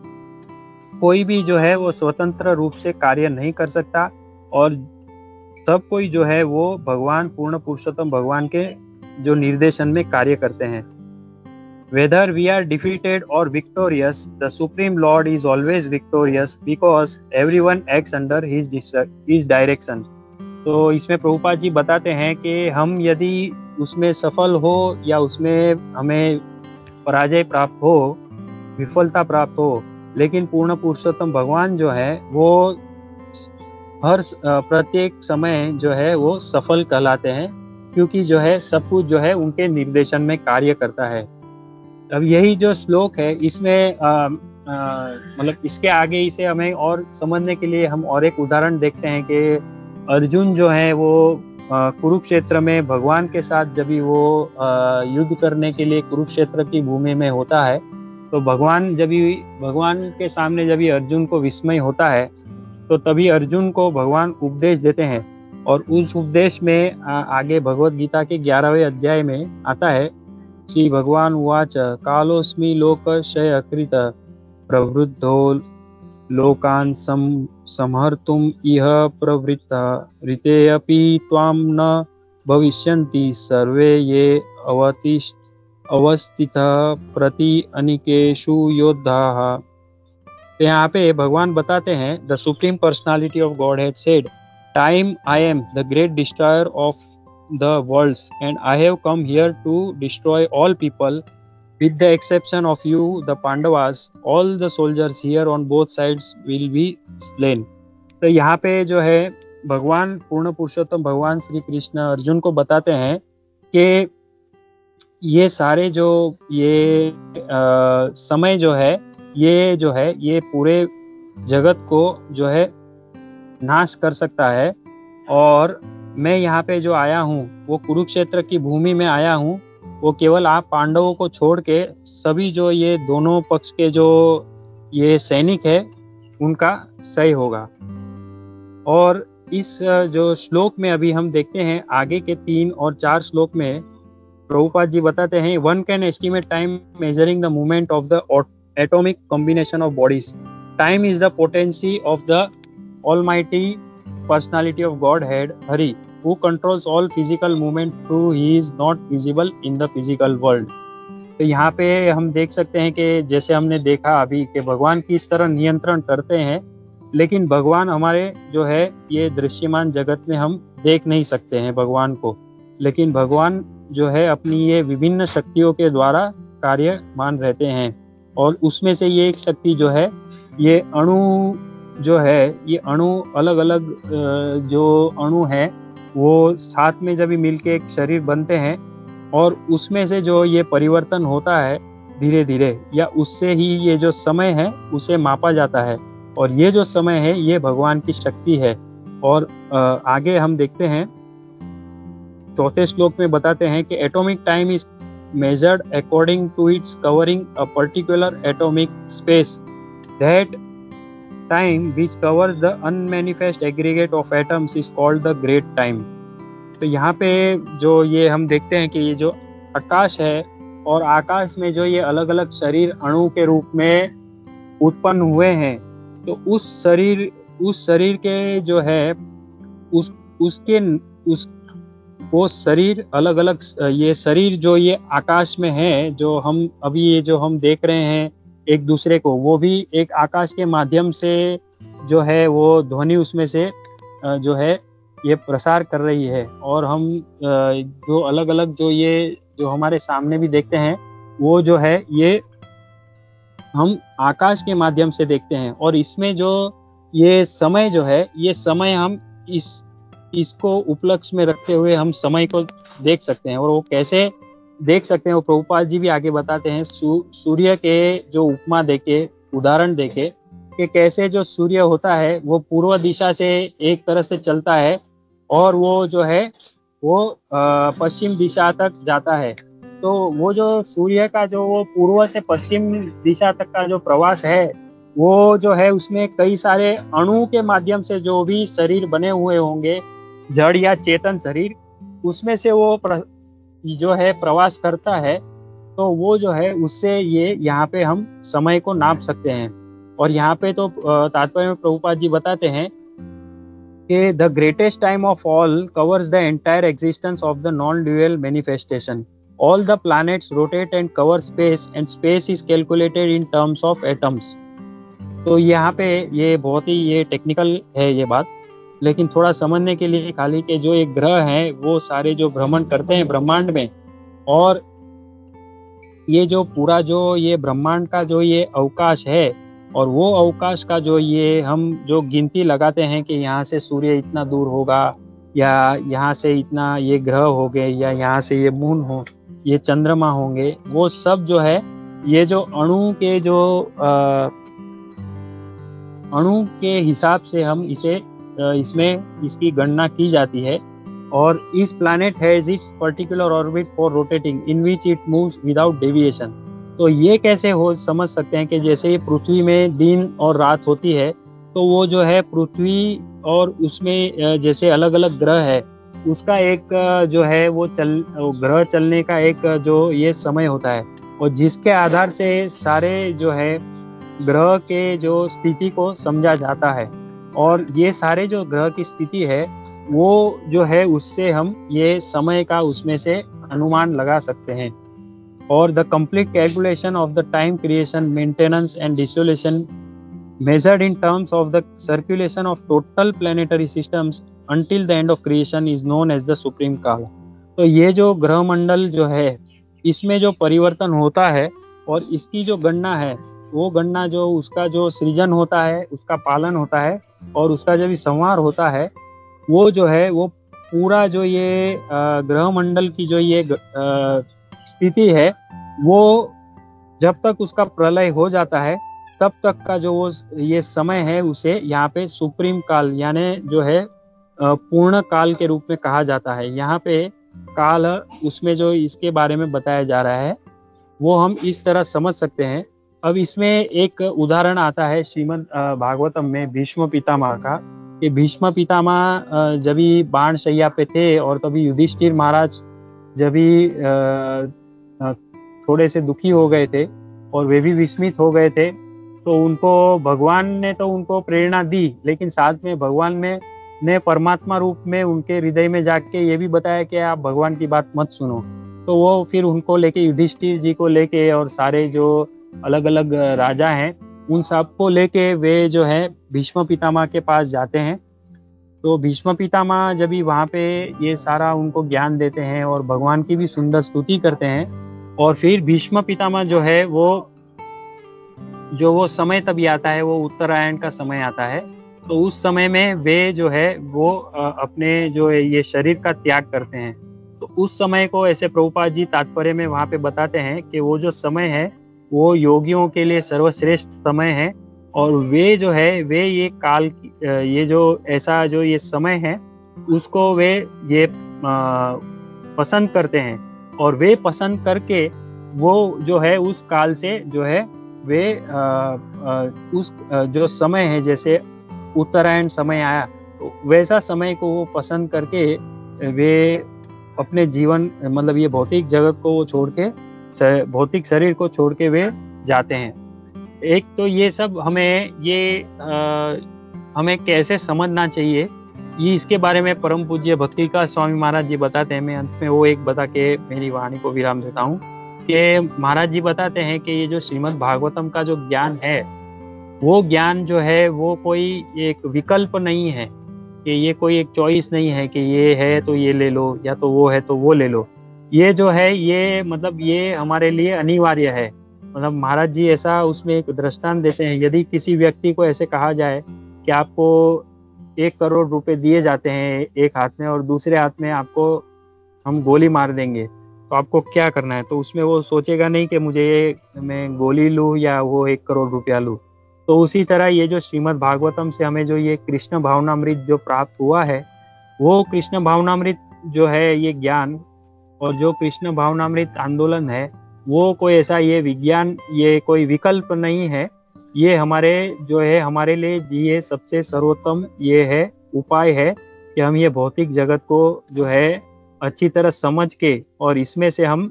कोई भी जो है वो स्वतंत्र रूप से कार्य नहीं कर सकता, और सब कोई जो है वो भगवान पूर्ण पुरुषोत्तम भगवान के जो निर्देशन में कार्य करते हैं। Whether we are defeated or victorious, the Supreme Lord is always victorious because everyone acts under his direction. तो इसमें प्रभुपाद जी बताते हैं कि हम यदि उसमें सफल हो या उसमें हमें पराजय प्राप्त हो, विफलता प्राप्त हो, लेकिन पूर्ण पुरुषोत्तम भगवान जो है वो हर प्रत्येक समय जो है वो सफल कहलाते हैं, क्योंकि जो है सब कुछ जो है उनके निर्देशन में कार्य करता है। अब यही जो श्लोक है इसमें मतलब इसके आगे इसे हमें और समझने के लिए हम और एक उदाहरण देखते हैं कि अर्जुन जो है वो कुरुक्षेत्र में भगवान के साथ जब भी वो युद्ध करने के लिए कुरुक्षेत्र की भूमि में होता है, तो भगवान के सामने जब भी अर्जुन को विस्मय होता है, तो तभी अर्जुन को भगवान उपदेश देते हैं। और उस उपदेश में आगे भगवत गीता के 11वें अध्याय में आता है, श्री भगवान उवाच कालोस्मि लोकक्षयकृत प्रवृद्धो लोकान् संहर्तुम् इह प्रवृत्तः ऋतेऽपि त्वां न भविष्यन्ति सर्वे ये अवस्थितः प्रति अनिकेषु योद्धाः। तो यहाँ पे भगवान बताते हैं, the supreme personality of God had said, time I am the great destroyer of the worlds, and I have come here to destroy all people with the exception of you, the Pandavas. All the soldiers here on both sides will be slain. तो यहाँ पे जो है भगवान पूर्ण पुरुषोत्तम भगवान श्री कृष्ण अर्जुन को बताते हैं कि ये सारे जो ये समय जो है ये पूरे जगत को जो है नाश कर सकता है। और मैं यहाँ पे जो आया हूँ वो कुरुक्षेत्र की भूमि में आया हूँ, वो केवल आप पांडवों को छोड़ के सभी जो ये दोनों पक्ष के जो ये सैनिक है उनका सही होगा। और इस जो श्लोक में अभी हम देखते हैं आगे के 3 और 4 श्लोक में प्रभुपाद जी बताते हैं, one can estimate time measuring the movement of the atomic combination of bodies. Time is the potency of the almighty personality of Godhead Hari, who controls all physical movement through he is not visible in the physical world. तो यहाँ पे हम देख सकते हैं कि जैसे हमने देखा अभी कि भगवान किस तरह नियंत्रण करते हैं, लेकिन भगवान हमारे जो है ये दृश्यमान जगत में हम देख नहीं सकते हैं भगवान को, लेकिन भगवान जो है अपनी ये विभिन्न शक्तियों के द्वारा कार्यमान रहते हैं। और उसमें से ये एक शक्ति जो है ये अणु जो है, ये अणु अलग अलग जो अणु है वो साथ में जब भी मिलके एक शरीर बनते हैं, और उसमें से जो ये परिवर्तन होता है धीरे धीरे, या उससे ही ये जो समय है उसे मापा जाता है। और ये जो समय है ये भगवान की शक्ति है। और आगे हम देखते हैं 4थे श्लोक में बताते हैं कि atomic time is measured according to its covering a particular atomic space, that time which covers the unmanifest aggregate of atoms is called the great time. तो यहाँ पे जो ये हम देखते हैं कि ये जो आकाश है और आकाश में जो ये अलग अलग शरीर अणु के रूप में उत्पन्न हुए हैं, तो उस शरीर के जो है वो शरीर अलग अलग, ये शरीर जो ये आकाश में है, जो हम अभी ये जो हम देख रहे हैं एक दूसरे को, वो भी एक आकाश के माध्यम से जो है वो ध्वनि उसमें से जो है ये प्रसार कर रही है। और हम जो अलग अलग जो ये जो हमारे सामने भी देखते हैं, वो जो है ये हम आकाश के माध्यम से देखते हैं। और इसमें जो ये समय जो है, ये समय हम इसको उपलक्ष्य में रखते हुए हम समय को देख सकते हैं। और वो कैसे देख सकते हैं वो प्रभुपाद जी भी आगे बताते हैं। सूर्य के जो उपमा देके, उदाहरण देके, कि कैसे जो सूर्य होता है वो पूर्व दिशा से एक तरह से चलता है और वो जो है वो पश्चिम दिशा तक जाता है। तो वो जो सूर्य का जो वो पूर्व से पश्चिम दिशा तक का जो प्रवास है, वो जो है उसमें कई सारे अणु के माध्यम से जो भी शरीर बने हुए होंगे, जड़ या चेतन शरीर, उसमें से वो जो है प्रवास करता है। तो वो जो है उससे ये यहाँ पे हम समय को नाप सकते हैं। और यहाँ पे तो तात्पर्य में प्रभुपाद जी बताते हैं कि the greatest time of all covers the entire existence of the non dual manifestation. All the planets rotate and cover space and space is calculated in terms of atoms. तो यहाँ पे ये बहुत ही ये टेक्निकल है ये बात, लेकिन थोड़ा समझने के लिए खाली के जो एक ग्रह हैं वो सारे जो भ्रमण करते हैं ब्रह्मांड में, और ये जो पूरा जो ये ब्रह्मांड का जो ये अवकाश है, और वो अवकाश का जो ये हम जो गिनती लगाते हैं कि यहाँ से सूर्य इतना दूर होगा, या यहाँ से इतना ये ग्रह हो गए, या यहाँ से ये मून हो, ये चंद्रमा होंगे, वो सब जो है ये जो अणु के जो अणु के हिसाब से हम इसे इसमें इसकी गणना की जाती है। और इस planet has its particular orbit for rotating in which it moves without deviation. तो ये कैसे हो समझ सकते हैं कि जैसे ये पृथ्वी में दिन और रात होती है, तो वो जो है पृथ्वी और उसमें जैसे अलग अलग ग्रह है, उसका एक जो है वो ग्रह चलने का एक जो ये समय होता है, और जिसके आधार से सारे जो है ग्रह के जो स्थिति को समझा जाता है। और ये सारे जो ग्रह की स्थिति है वो जो है उससे हम ये समय का उसमें से अनुमान लगा सकते हैं। और the complete calculation of the time creation, maintenance and dissolution measured in terms of the circulation of total planetary systems until the end of creation is known as the supreme काल। तो ये जो ग्रह मंडल जो है इसमें जो परिवर्तन होता है और इसकी जो गणना है, वो गणना जो उसका जो सृजन होता है, उसका पालन होता है, और उसका जब संहार होता है, वो जो है वो पूरा जो ये ग्रह मंडल की जो ये स्थिति है, वो जब तक उसका प्रलय हो जाता है तब तक का जो वो ये समय है उसे यहाँ पे सुप्रीम काल यानी जो है पूर्ण काल के रूप में कहा जाता है। यहाँ पे काल उसमें जो इसके बारे में बताया जा रहा है वो हम इस तरह समझ सकते हैं। अब इसमें एक उदाहरण आता है श्रीमद् भागवतम में भीष्म पितामह का, कि भीष्म पितामह जब भी बाण शैया पे थे और तभी युधिष्ठिर महाराज जब भी थोड़े से दुखी हो गए थे और वे भी विस्मित हो गए थे, तो उनको भगवान ने तो उनको प्रेरणा दी, लेकिन साथ में भगवान ने परमात्मा रूप में उनके हृदय में जाके ये भी बताया कि आप भगवान की बात मत सुनो। तो वो फिर उनको लेके युधिष्ठिर जी को लेके और सारे जो अलग अलग राजा हैं उन सबको लेके वे जो है भीष्म पितामह के पास जाते हैं। तो भीष्म पितामह जब भी वहाँ पे ये सारा उनको ज्ञान देते हैं और भगवान की भी सुंदर स्तुति करते हैं, और फिर भीष्म पितामह जो है वो समय तभी आता है, वो उत्तरायण का समय आता है। तो उस समय में वे जो है वो अपने जो ये शरीर का त्याग करते हैं। तो उस समय को ऐसे प्रभुपाद जी तात्पर्य में वहाँ पे बताते हैं कि वो जो समय है वो योगियों के लिए सर्वश्रेष्ठ समय है, और वे जो है वे ये काल ये जो ऐसा जो ये समय है उसको वे ये पसंद करते हैं, और वे पसंद करके वो जो है उस काल से जो है वे उस जो समय है जैसे उत्तरायण समय आया तो वैसा समय को वो पसंद करके वे अपने जीवन मतलब ये भौतिक जगत को वो छोड़ के भौतिक शरीर को छोड़ के वे जाते हैं। एक तो ये सब हमें कैसे समझना चाहिए ये इसके बारे में परम पूज्य भक्ति का स्वामी महाराज जी बताते हैं। मैं अंत में वो एक बता के मेरी वाणी को विराम देता हूँ कि महाराज जी बताते हैं कि ये जो श्रीमद् भागवतम का जो ज्ञान है, वो ज्ञान जो है वो कोई एक विकल्प नहीं है, कि ये कोई एक चॉइस नहीं है कि ये है तो ये ले लो या तो वो है तो वो ले लो। ये जो है ये मतलब ये हमारे लिए अनिवार्य है। मतलब महाराज जी ऐसा उसमें एक दृष्टांत देते हैं, यदि किसी व्यक्ति को ऐसे कहा जाए कि आपको 1 करोड़ रुपए दिए जाते हैं एक हाथ में और दूसरे हाथ में आपको हम गोली मार देंगे, तो आपको क्या करना है? तो उसमें वो सोचेगा नहीं कि मुझे मैं गोली लूँ या वो 1 करोड़ रुपया लूँ। तो उसी तरह ये जो श्रीमद् भागवतम से हमें जो ये कृष्ण भावनामृत जो प्राप्त हुआ है, वो कृष्ण भावनामृत जो है ये ज्ञान और जो कृष्ण भावनामृत आंदोलन है, वो कोई ऐसा ये विज्ञान, ये कोई विकल्प नहीं है। ये हमारे जो है हमारे लिए ये सबसे सर्वोत्तम ये है उपाय है कि हम ये भौतिक जगत को जो है अच्छी तरह समझ के और इसमें से हम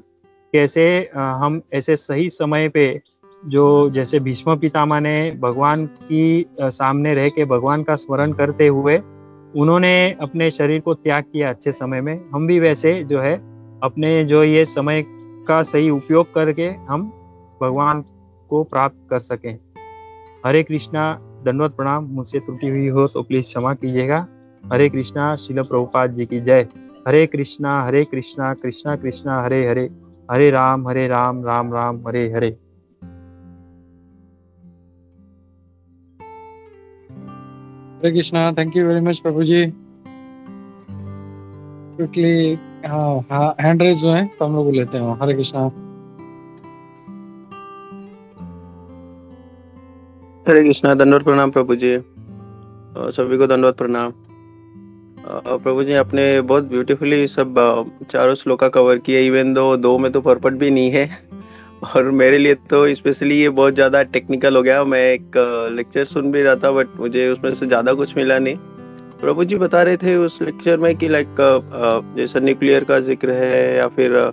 कैसे हम ऐसे सही समय पे जो जैसे भीष्म पितामह ने भगवान की सामने रह के भगवान का स्मरण करते हुए उन्होंने अपने शरीर को त्याग किया अच्छे समय में, हम भी वैसे जो है अपने जो ये समय का सही उपयोग करके हम भगवान को प्राप्त कर सकें। हरे कृष्णा, दंडवत प्रणाम। मुझसे त्रुटि हुई हो तो प्लीज क्षमा कीजिएगा। हरे कृष्णा, श्रील प्रभुपाद जी की जय। Hare Krishna Krishna Krishna Hare Hare, Hare Ram Ram Ram Hare Hare. Hare Krishna. Thank you very much Prabhu ji. Quickly हाँ हैंड रेज हुए हैं तो हम लोग लेते हैं। हरे कृष्णा। हरे कृष्णा, दंडवत प्रणाम प्रभु जी। सभी को दंडवत प्रणाम। प्रभु जी आपने बहुत ब्यूटीफुली सब चारों श्लोका कवर किया, इवन दो में तो परफेक्ट भी नहीं है और मेरे लिए तो स्पेशली ये बहुत ज़्यादा टेक्निकल हो गया। मैं एक लेक्चर सुन भी रहा था बट मुझे उसमें से ज़्यादा कुछ मिला नहीं। प्रभु जी बता रहे थे उस लेक्चर में कि लाइक जैसा न्यूक्लियर का जिक्र है या फिर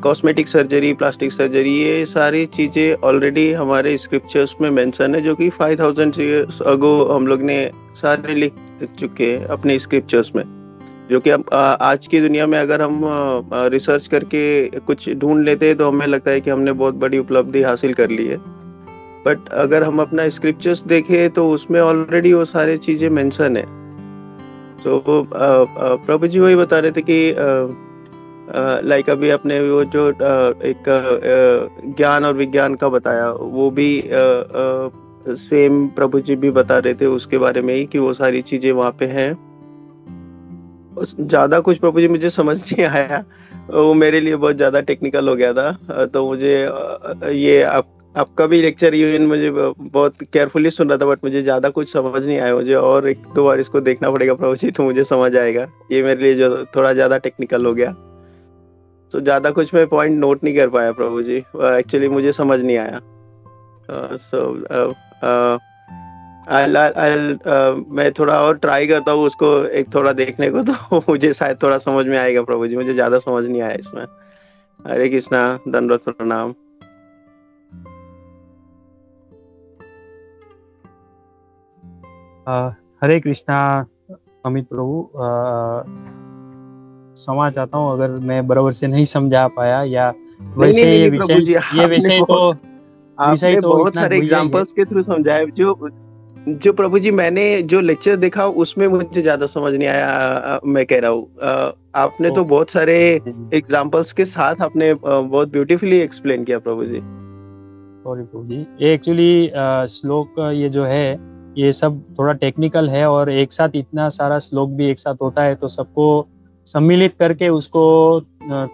कॉस्मेटिक सर्जरी, प्लास्टिक सर्जरी, ये सारी चीज़ें ऑलरेडी हमारे स्क्रिप्चर्स में मेंशन है, जो कि 5000 ईयर्स अगो हम लोग ने सारे लिख चुके हैं अपने स्क्रिप्चर्स में, जो कि अब आज की दुनिया में अगर हम रिसर्च करके कुछ ढूंढ लेते हैं तो हमें लगता है कि हमने बहुत बड़ी उपलब्धि हासिल कर ली है। बट अगर हम अपना स्क्रिप्चर्स देखें तो उसमें ऑलरेडी वो सारी चीज़ें मेंशन है। तो प्रभु जी वही बता रहे थे कि लाइक अभी आपने वो जो एक ज्ञान और विज्ञान का बताया, वो भी सेम प्रभु जी भी बता रहे थे उसके बारे में ही कि वो सारी चीजें वहाँ पे हैं। ज्यादा कुछ प्रभु जी मुझे समझ नहीं आया, वो मेरे लिए बहुत ज्यादा टेक्निकल हो गया था। तो मुझे ये आपका भी लेक्चर इवन मुझे बहुत केयरफुली सुन रहा था बट मुझे ज्यादा कुछ समझ नहीं आया। मुझे और 1-2 बार इसको देखना पड़ेगा प्रभु जी, तो मुझे समझ आएगा। ये मेरे लिए जो थोड़ा ज्यादा टेक्निकल हो गया, तो ज्यादा कुछ मैं पॉइंट नोट नहीं कर पाया प्रभु जी, एक्चुअली मुझे समझ नहीं आया। मैं थोड़ा और ट्राई करता हूँ उसको एक थोड़ा देखने को, तो मुझे शायद थोड़ा समझ में आएगा प्रभु जी। मुझे ज्यादा समझ नहीं आया इसमें। हरे कृष्णा, दंडवत प्रणाम। हरे कृष्णा अमित प्रभु, क्षमा चाहता हूँ अगर मैं बराबर से नहीं समझा पाया या वैसे नहीं, ये प्रभु जी, विषय तो बहुत सारे एग्जांपल्स के थ्रू समझाया। जो प्रभु जी मैंने जो लेक्चर देखा उसमें मुझे ज्यादा समझ नहीं आया। मैं कह रहा हूँ आपने तो बहुत सारे एग्जांपल्स के साथ आपने बहुत ब्यूटीफुली एक्सप्लेन किया प्रभु जी। सॉरी प्रभु जी, एक्चुअली श्लोक ये जो है ये सब थोड़ा टेक्निकल है और एक साथ इतना सारा श्लोक भी एक साथ होता है तो सबको सम्मिलित करके उसको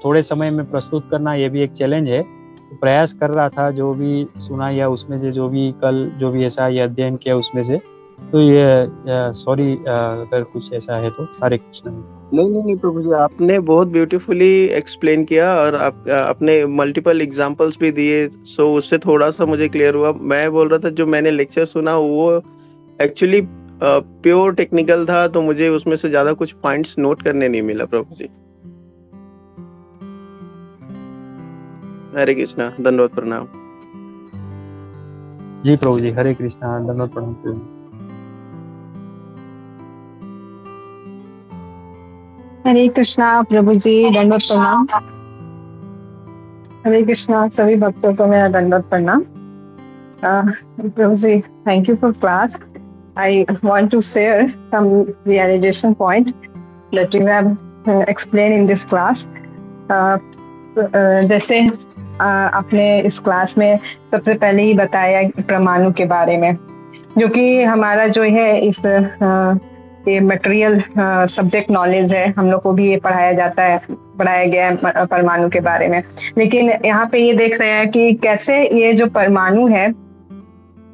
थोड़े समय में प्रस्तुत करना ये भी एक चैलेंज है। तो प्रयास कर रहा था जो भी सुना या उसमें से जो भी कल जो भी ऐसा ये अध्ययन किया उसमें से, तो ये सॉरी अगर कुछ ऐसा है तो। हरे कृष्ण। नहीं प्रभु जी, आपने बहुत ब्यूटीफुली एक्सप्लेन किया और आपने मल्टीपल एग्जांपल्स भी दिए, सो उससे थोड़ा सा मुझे क्लियर हुआ। मैं बोल रहा था जो मैंने लेक्चर सुना वो एक्चुअली प्योर टेक्निकल था, तो मुझे उसमें से ज्यादा कुछ पॉइंट्स नोट करने नहीं मिला प्रभु जी। हरे कृष्णा, दंडवत प्रणाम। जी प्रभु जी, हरे कृष्णा, दंडवत प्रणाम। हरे कृष्णा प्रभु जी, दंडवत प्रणाम। हरे कृष्णा सभी भक्तों को मेरा दंडवत प्रणाम। Prabhu ji, thank you for class. I want to share some realization point that you have explained in this class. जैसे आपने इस क्लास में सबसे पहले ही बताया परमाणु के बारे में, जो कि हमारा जो है इस ये मटेरियल सब्जेक्ट नॉलेज है, हम लोग को भी ये पढ़ाया गया है परमाणु के बारे में। लेकिन यहाँ पे ये देख रहे हैं कि कैसे ये जो परमाणु है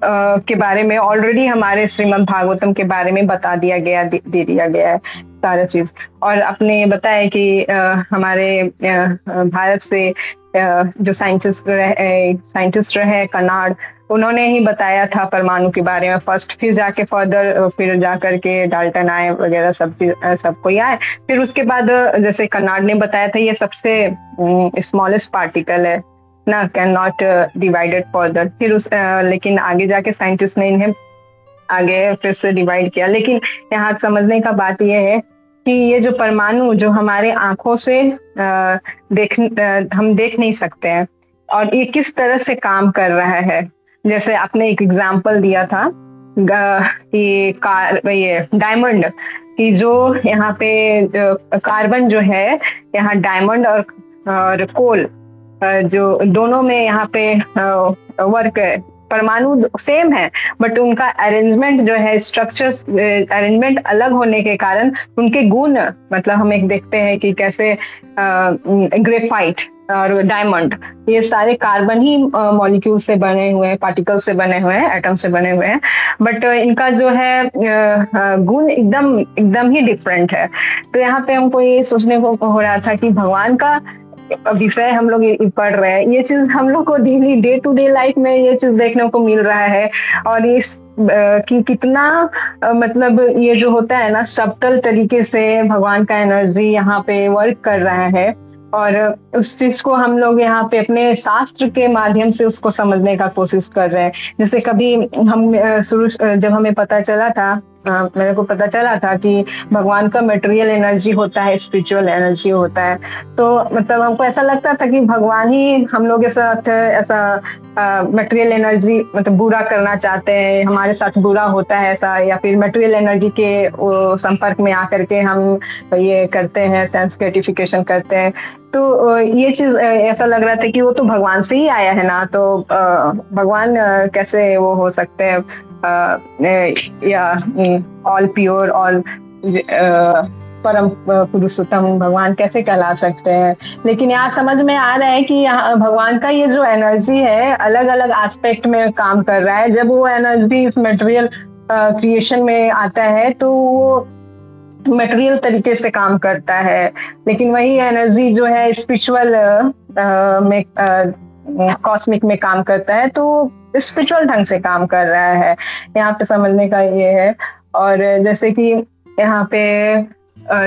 के बारे में ऑलरेडी हमारे श्रीमद् भागवतम के बारे में बता दिया गया, दे दिया गया है सारा चीज। और आपने बताया कि हमारे भारत से जो साइंटिस्ट रहे कनाड, उन्होंने ही बताया था परमाणु के बारे में फर्स्ट, फिर जाके फर्दर फिर जा करके डाल्टन आए वगैरह सब कोई आए। फिर उसके बाद जैसे कनाड ने बताया था ये सबसे स्मॉलेस्ट पार्टिकल है ना, कैन नॉट डिवाइडेड फर्दर। फिर लेकिन आगे जाके साइंटिस्ट ने इन्हें आगे फिर से डिवाइड किया। लेकिन यहाँ समझने का बात यह है कि ये जो परमाणु जो हमारे आंखों से हम देख नहीं सकते हैं, और ये किस तरह से काम कर रहा है। जैसे आपने एक एग्जाम्पल दिया था कि ये डायमंड की जो यहाँ पे कार्बन जो है, यहाँ डायमंड और कोल जो दोनों में यहाँ पे वर्क है, परमाणु सेम है बट उनका अरेंजमेंट जो है, स्ट्रक्चर्स अरेंजमेंट अलग होने के कारण उनके गुण, मतलब हम एक देखते हैं कि कैसे ग्रेफाइट और डायमंड ये सारे कार्बन ही मॉलिक्यूल से बने हुए हैं, पार्टिकल से बने हुए हैं, एटम से बने हुए हैं, बट इनका जो है गुण एकदम ही डिफरेंट है। तो यहाँ पे हमको ये सोचने को हो रहा था कि भगवान का विषय हम लोग पढ़ रहे हैं, ये चीज हम लोग को daily day to day life में ये चीज देखने को मिल रहा है। और इस कि कितना मतलब ये जो होता है ना, सब्टल तरीके से भगवान का एनर्जी यहाँ पे वर्क कर रहा है, और उस चीज को हम लोग यहाँ पे अपने शास्त्र के माध्यम से उसको समझने का कोशिश कर रहे हैं। जैसे कभी हम जब हमें पता चला था, मेरे को पता चला था कि भगवान का मटेरियल एनर्जी होता है, स्पिरिचुअल एनर्जी होता है, तो मतलब हमको ऐसा लगता था कि भगवान ही हम लोग के साथ ऐसा मटेरियल एनर्जी मतलब बुरा करना चाहते हैं, हमारे साथ बुरा होता है ऐसा, या फिर मटेरियल एनर्जी के संपर्क में आकर के हम ये करते हैं, सेंस ग्रेटिफिकेशन करते हैं। तो ये चीज ऐसा लग रहा था कि वो तो भगवान से ही आया है ना, तो भगवान कैसे वो हो सकते हैं, या ऑल प्योर, ऑल परम पुरुषोत्तम भगवान कैसे कहला सकते हैं। लेकिन यहाँ समझ में आ रहा है कि यहाँ भगवान का ये जो एनर्जी है अलग अलग एस्पेक्ट में काम कर रहा है। जब वो एनर्जी इस मटेरियल क्रिएशन में आता है तो वो मटेरियल तरीके से काम करता है, लेकिन वही एनर्जी जो है स्पिरिचुअल में कॉस्मिक में काम करता है, तो स्पिरिचुअल ढंग से काम कर रहा है। यहाँ पे समझने का ये है। और जैसे कि यहाँ पे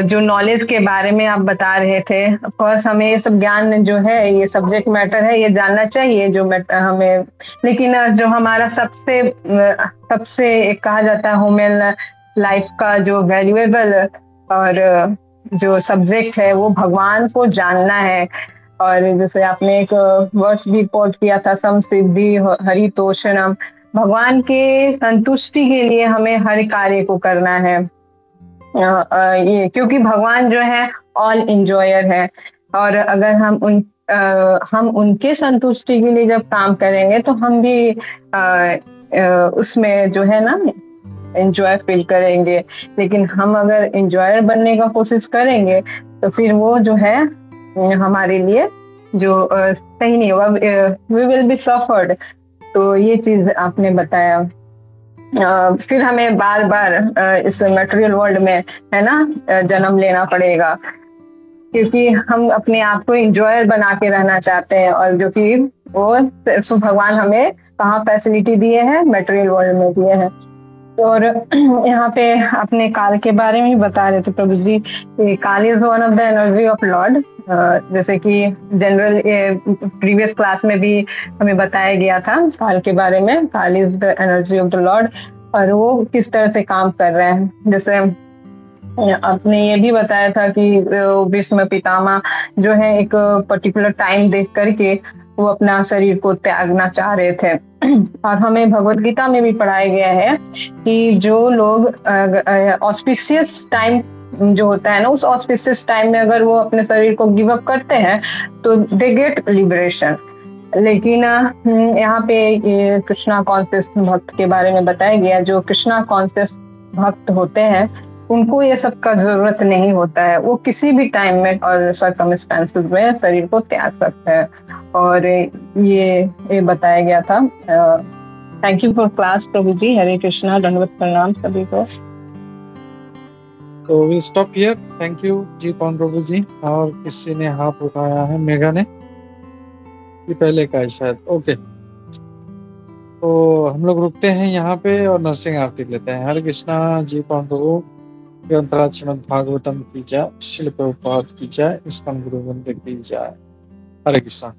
जो नॉलेज के बारे में आप बता रहे थे, फर्स्ट हमें ये सब ज्ञान जो है, ये सब्जेक्ट मैटर है, ये जानना चाहिए जो हमें, लेकिन जो हमारा सबसे एक कहा जाता है ह्यूमन लाइफ का जो वैल्यूएबल और जो सब्जेक्ट है वो भगवान को जानना है। और जैसे आपने एक वर्स भी कोट किया था, सम सिद्धि हरितोषणम, भगवान के संतुष्टि के लिए हमें हर कार्य को करना है। ये क्योंकि भगवान जो है ऑल इंजॉयर है, और अगर हम उनके संतुष्टि के लिए जब काम करेंगे तो हम भी उसमें जो है ना एंजॉय फील करेंगे। लेकिन हम अगर एंजॉयर बनने का कोशिश करेंगे तो फिर वो जो है हमारे लिए जो सही नहीं होगा, वी विल बी सफर्ड। तो ये चीज आपने बताया। फिर हमें बार बार इस मटेरियल वर्ल्ड में है ना जन्म लेना पड़ेगा, क्योंकि हम अपने आप को एंजॉयर बना के रहना चाहते हैं, और जो कि वो भगवान हमें कहाँ फैसिलिटी दिए हैं, मटेरियल वर्ल्ड में दिए हैं। और यहाँ पे अपने काल के बारे में बता रहे थे प्रभु जी, काल is one of the energy of Lord. जैसे कि जनरल प्रीवियस क्लास में भी हमें बताया गया था काल के बारे में, काल is the energy of the Lord, और वो किस तरह से काम कर रहे हैं। जैसे आपने ये भी बताया था कि भीष्म पितामह जो है एक पर्टिकुलर टाइम देख करके वो अपना शरीर को त्यागना चाह रहे थे। और हमें भगवत गीता में भी पढ़ाया गया है कि जो लोग ऑस्पिशियस टाइम जो होता है ना, उस ऑस्पिशियस टाइम में अगर वो अपने शरीर को गिव अप करते हैं तो दे गेट लिबरेशन। लेकिन यहाँ पे ये कृष्णा कॉन्शियस भक्त के बारे में बताया गया, जो कृष्णा कॉन्शियस भक्त होते हैं उनको ये सब का जरूरत नहीं होता है, वो किसी भी टाइम में और सर्कमस्टेंसेस में शरीर को त्याग सकते हैं। और ये बताया गया था। Thank you for class Prabhu ji. Hare Krishna, दंडवत प्रणाम सभी को। तो will stop here. Thank you ji Pawan Prabhu ji. और किसी ने हाथ उठाया है, मेघा ने, ये पहले का है शायद। ओके, तो हम लोग रुकते हैं यहाँ पे और नरसिंह आरती लेते हैं। हरे कृष्णा जी पवन प्रभु। ग्रंथराज श्रीमद् भागवतम की जय, शिल प्रभुपाद की जय, इस्कॉन गुरु वृंद की जय। हरे कृष्णा।